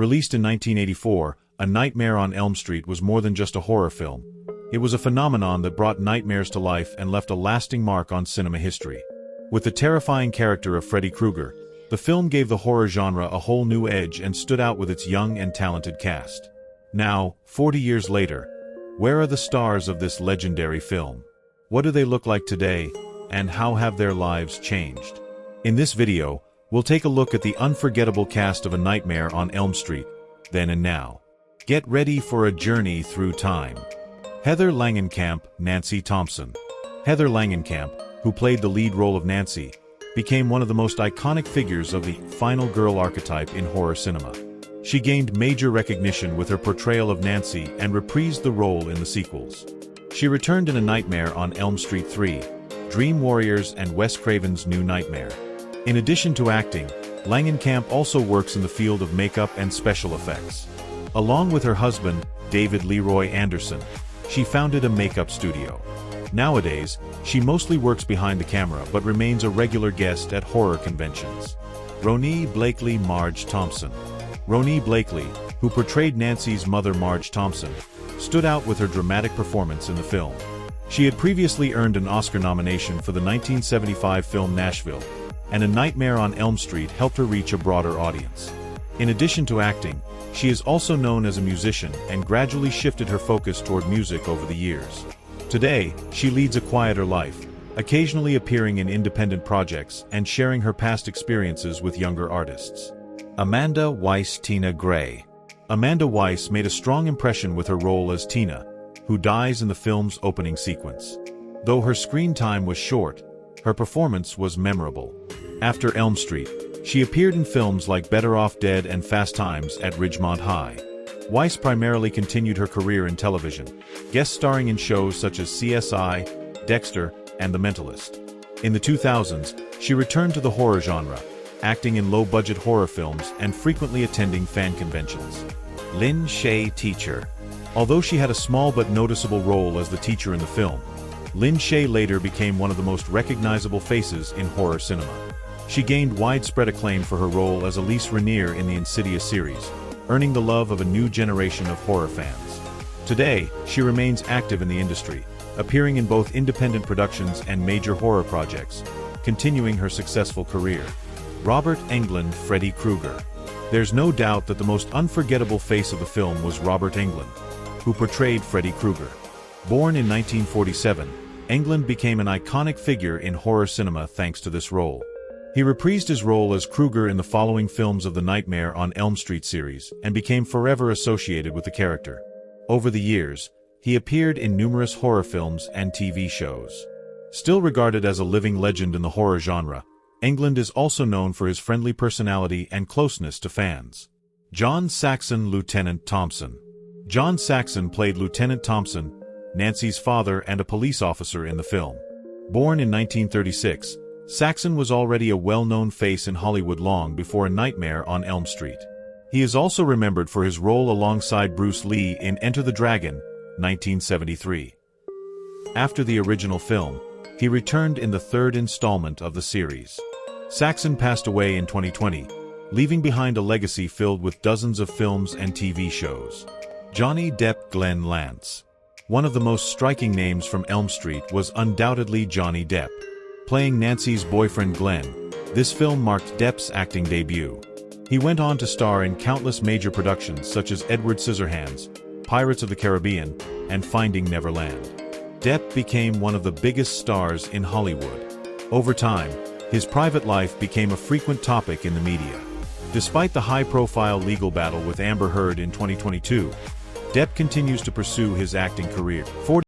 Released in 1984, A Nightmare on Elm Street was more than just a horror film. It was a phenomenon that brought nightmares to life and left a lasting mark on cinema history. With the terrifying character of Freddy Krueger, the film gave the horror genre a whole new edge and stood out with its young and talented cast. Now, 40 years later, where are the stars of this legendary film? What do they look like today, and how have their lives changed? In this video, we'll take a look at the unforgettable cast of A Nightmare on Elm Street, then and now. Get ready for a journey through time. Heather Langenkamp, Nancy Thompson. Heather Langenkamp, who played the lead role of Nancy, became one of the most iconic figures of the final girl archetype in horror cinema. She gained major recognition with her portrayal of Nancy and reprised the role in the sequels. She returned in A Nightmare on Elm Street 3, Dream Warriors and Wes Craven's New Nightmare. In addition to acting, Langenkamp also works in the field of makeup and special effects. Along with her husband, David Leroy Anderson, she founded a makeup studio. Nowadays, she mostly works behind the camera but remains a regular guest at horror conventions. Ronee Blakeley Marge Thompson. Ronee Blakeley, who portrayed Nancy's mother Marge Thompson, stood out with her dramatic performance in the film. She had previously earned an Oscar nomination for the 1975 film Nashville, and A Nightmare on Elm Street helped her reach a broader audience. In addition to acting, she is also known as a musician and gradually shifted her focus toward music over the years. Today, she leads a quieter life, occasionally appearing in independent projects and sharing her past experiences with younger artists. Amanda Weiss Tina Gray. Amanda Weiss made a strong impression with her role as Tina, who dies in the film's opening sequence. Though her screen time was short, her performance was memorable. After Elm Street, she appeared in films like Better Off Dead and Fast Times at Ridgemont High. Weiss primarily continued her career in television, guest starring in shows such as CSI, Dexter, and The Mentalist. In the 2000s, she returned to the horror genre, acting in low-budget horror films and frequently attending fan conventions. Lin Shaye teacher. Although she had a small but noticeable role as the teacher in the film, Lin Shaye later became one of the most recognizable faces in horror cinema. She gained widespread acclaim for her role as Elise Rainier in the Insidious series, earning the love of a new generation of horror fans. Today, she remains active in the industry, appearing in both independent productions and major horror projects, continuing her successful career. Robert Englund Freddy Krueger. There's no doubt that the most unforgettable face of the film was Robert Englund, who portrayed Freddy Krueger. Born in 1947, Englund became an iconic figure in horror cinema thanks to this role. He reprised his role as Krueger in the following films of the Nightmare on Elm Street series and became forever associated with the character. Over the years, he appeared in numerous horror films and TV shows. Still regarded as a living legend in the horror genre, Englund is also known for his friendly personality and closeness to fans. John Saxon Lieutenant Thompson. John Saxon played Lieutenant Thompson, Nancy's father and a police officer in the film. Born in 1936, Saxon was already a well-known face in Hollywood long before A Nightmare on Elm Street. He is also remembered for his role alongside Bruce Lee in Enter the Dragon, 1973. After the original film, he returned in the third installment of the series. Saxon passed away in 2020, leaving behind a legacy filled with dozens of films and TV shows. Johnny Depp Glenn Lance. One of the most striking names from Elm Street was undoubtedly Johnny Depp. Playing Nancy's boyfriend Glenn, this film marked Depp's acting debut. He went on to star in countless major productions such as Edward Scissorhands, Pirates of the Caribbean, and Finding Neverland. Depp became one of the biggest stars in Hollywood. Over time, his private life became a frequent topic in the media. Despite the high-profile legal battle with Amber Heard in 2022, Depp continues to pursue his acting career.